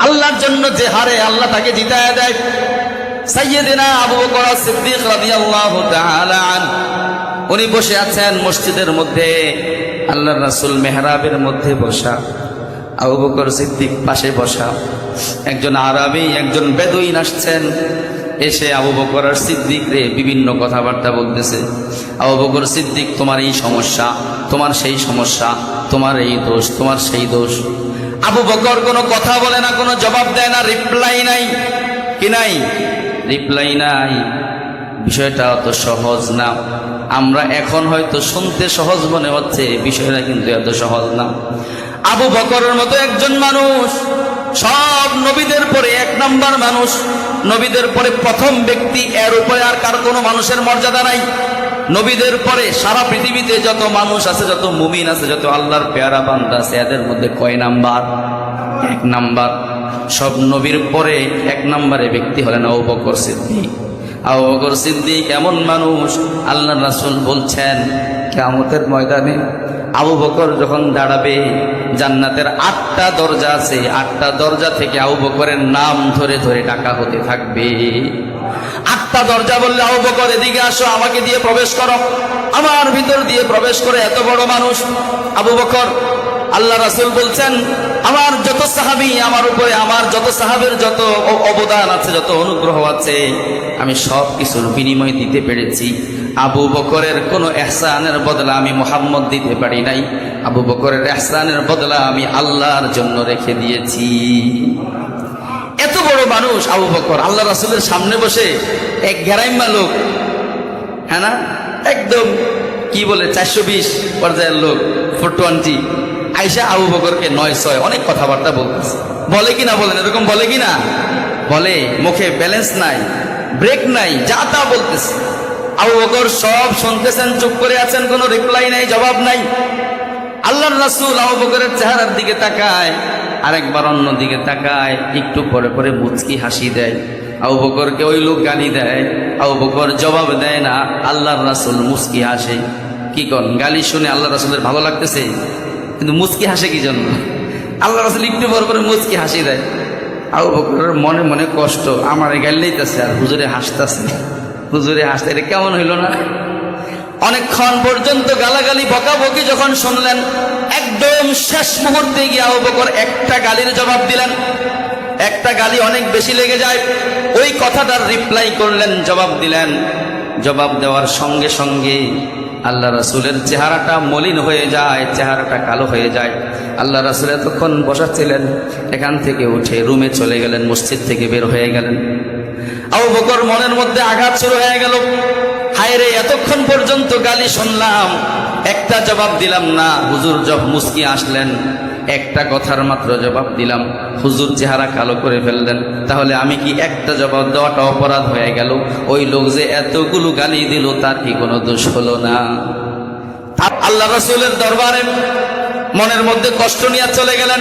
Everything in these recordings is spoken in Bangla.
আল্লাহর জন্য যে হারে আল্লাহ তাকে জিতায়া দেয়। সাইয়্যিদিনা আবু বকর সিদ্দিক রাদিয়াল্লাহু তাআলা আনহু উনি বসে আছেন মসজিদের মধ্যে, আল্লাহর রাসূল মেহরাবের মধ্যে বসা, আবু বকর সিদ্দিক পাশে বসা। একজন আরবি, একজন বেদুইন আসছেন, এসে আবু বকর সিদ্দিক রে বিভিন্ন কথাবার্তা বলতেছে। আবু বকর সিদ্দিক, তোমার এই সমস্যা, তোমার সেই সমস্যা, তোমার এই দোষ, তোমার সেই দোষ। আবু বকর কোনো কথা বলে না, কোনো জবাব দেয় না, রিপ্লাই নাই। কি নাই? রিপ্লাই নাই। বিষয়টা অত সহজ না। আমরা এখন হয়তো শুনতে সহজ মনে হচ্ছে, বিষয়টা কিন্তু এত সহজ না। আবু বকরের মতো একজন মানুষ, সব নবীদের পরে 1 নাম্বার মানুষ, নবীদের পরে প্রথম ব্যক্তি, এর উপরে আর কার কোনো মানুষের মর্যাদা নাই। নবীদের পরে সারা পৃথিবীতে যত মানুষ আছে, যত মুমিন আছে, যত আল্লাহর পেয়ারা বান্দা আছে, এদের মধ্যে কয় নাম্বার? 1 নাম্বার। সব নবীর পরে 1 নাম্বারে ব্যক্তি হলেন আবু বকর সিদ্দিক। আবু বকর সিদ্দিক এমন মানুষ, আল্লাহর রাসূল বলছেন কিয়ামতের ময়দানে আবু বকর যখন দাঁড়াবে, জান্নাতের 8টা দরজা আছে, 8টা দরজা থেকে আবু বকরের নাম ধরে ধরে ডাকা হতে থাকবে। 8টা দরজা বললে, আবু বকর এদিকে আসো, আমাকে দিয়ে প্রবেশ করো, আমার ভিতর দিয়ে প্রবেশ করে। এত বড় মানুষ আবু বকর। আল্লাহ রাসূল বলছেন, আমার যত সাহাবী, আমার উপরে আমার যত সাহাবের যত অবদান আছে, যত অনুগ্রহ আছে, আমি সব কিছুর বিনিময় দিতে পেরেছি। আবু বকরের কোনো ইহসানের বদলা আমি মুহাম্মদ দিতে পারি নাই। আবু বকরের ইহসানের বদলা আমি আল্লাহর জন্য রেখে দিয়েছি। এত বড় মানুষ আবু বকর, আল্লাহ রাসূলের সামনে বসে এক গ্যারাইম্মা লোক, হ্যাঁ না, একদম কি বলে 420 পর্যায়ের লোক, 420 আয়েশা আবু বকরকে 9-6 অনেক কথাবার্তা বলতেছে। বলে কিনা বলেন? এরকম বলে কিনা? বলে। মুখে ব্যালেন্স নাই, ব্রেক নাই, যা তা বলতেছে। আবু বকর সব শুনতেছেন, চুপ করে আছেন, কোনো রিপ্লাই নাই, জবাব নাই। আল্লাহর রাসূল আবু বকরের চেহারার দিকে তাকায়, আরেকবার অন্য দিকে তাকায়, একটু পরে পরে মুচকি হাসি দেয়। আবু বকরকে ওই লোক গালি দেয়, আবু বকর জবাব দেয় না। আল্লাহর রাসূল মুচকি হাসে। কি কোন? গালি শুনে আল্লাহর রাসূলের ভালো লাগতেছে, কিন্তু মুচকি হাসে কি জন্য? আল্লাহর রাসূল একটু পরে পরে মুচকি হাসি দেয়। আবু বকরের মনে মনে কষ্ট, আমার গালি দিতেছে আর হুজুরে হাসতেছে, হুজুরে হাসতে, এটা কেমন হইল না? অনেকক্ষণ পর্যন্ত গালাগালি বকাবকি যখন শুনলেন, একদম শেষ মুহূর্তে গিয়ে আবু বকর একটা গালির জবাব দিলেন। একটা গালি অনেক বেশি লেগে যায়, ওই কথাটার রিপ্লাই করলেন, জবাব দিলেন। জবাব দেওয়ার সঙ্গে সঙ্গে আল্লাহ রাসূলের চেহারাটা মলিন হয়ে যায়, চেহারাটা কালো হয়ে যায়। আল্লাহ রাসূল এতক্ষণ বসাচ্ছিলেন, এখান থেকে উঠে রুমে চলে গেলেন, মসজিদ থেকে বের হয়ে গেলেন। আবু বকর মনের মধ্যে আঘাত শুরু হয়ে গেল। হায় রে, এতক্ষণ পর্যন্ত গালি শুনলাম, একটা জবাব দিলাম না। হুজুর মুস্কি আসলেন, একটা কথার মাত্র জবাব দিলাম, হুজুর চেহারা কালো করে ফেললেন। তাহলে আমি কি একটা জবাব দেওয়াটা অপরাধ হয়ে গেল? ওই লোক যে এতগুলো গালি দিল, তার কি কোনো দোষ হলো না? আল্লাহ রাসূলের দরবারে মনের মধ্যে কষ্ট নিয়ে চলে গেলেন।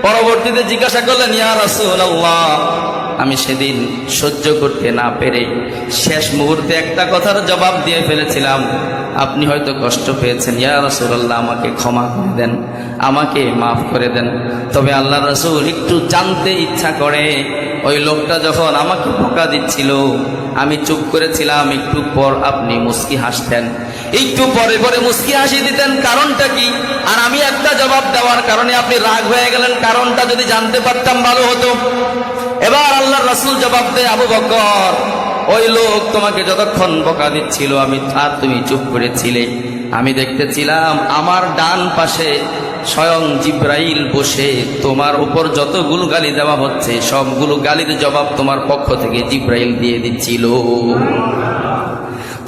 পরবর্তীতে জিজ্ঞাসা করলেন, ইয়া রাসূলুল্লাহ, আমি সেদিন সহ্য করতে না পেরে শেষ মুহূর্তে একটা কথার জবাব দিয়ে ফেলেছিলাম, আপনি হয়তো কষ্ট পেয়েছেন। ইয়া রাসূলুল্লাহ, আমাকে ক্ষমা করে দেন, আমাকে মাফ করে দেন। তবে আল্লাহ রাসূল একটু জানতে ইচ্ছা করে, ওই লোকটা যখন আমাকে বকা দিচ্ছিল, আমি চুপ করেছিলাম, একটু পর আপনি মুস্কি হাসতেন, একটু পরে পরে মুস্কি হাসি দিতেন, কারণটা কি? আর আমি একটা জবাব দেওয়ার কারণে আপনি রাগ হয়ে গেলেন, কারণটা যদি জানতে পারতাম ভালো হতো। এবার আল্লাহর রাসূল জবাব দেয়, আবু বকর, ওই লোক তোমাকে যতক্ষণ বকা দিচ্ছিল, আর তুমি চুপ করেছিলে, আমি দেখতেছিলাম আমার ডান পাশে স্বয়ং জিব্রাইল বসে তোমার উপর যতগুলো গালি দেওয়া হচ্ছে, সবগুলো গালির জবাব তোমার পক্ষ থেকে জিব্রাইল দিয়ে দিচ্ছিল।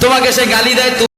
তোমাকে সে গালি দেয়,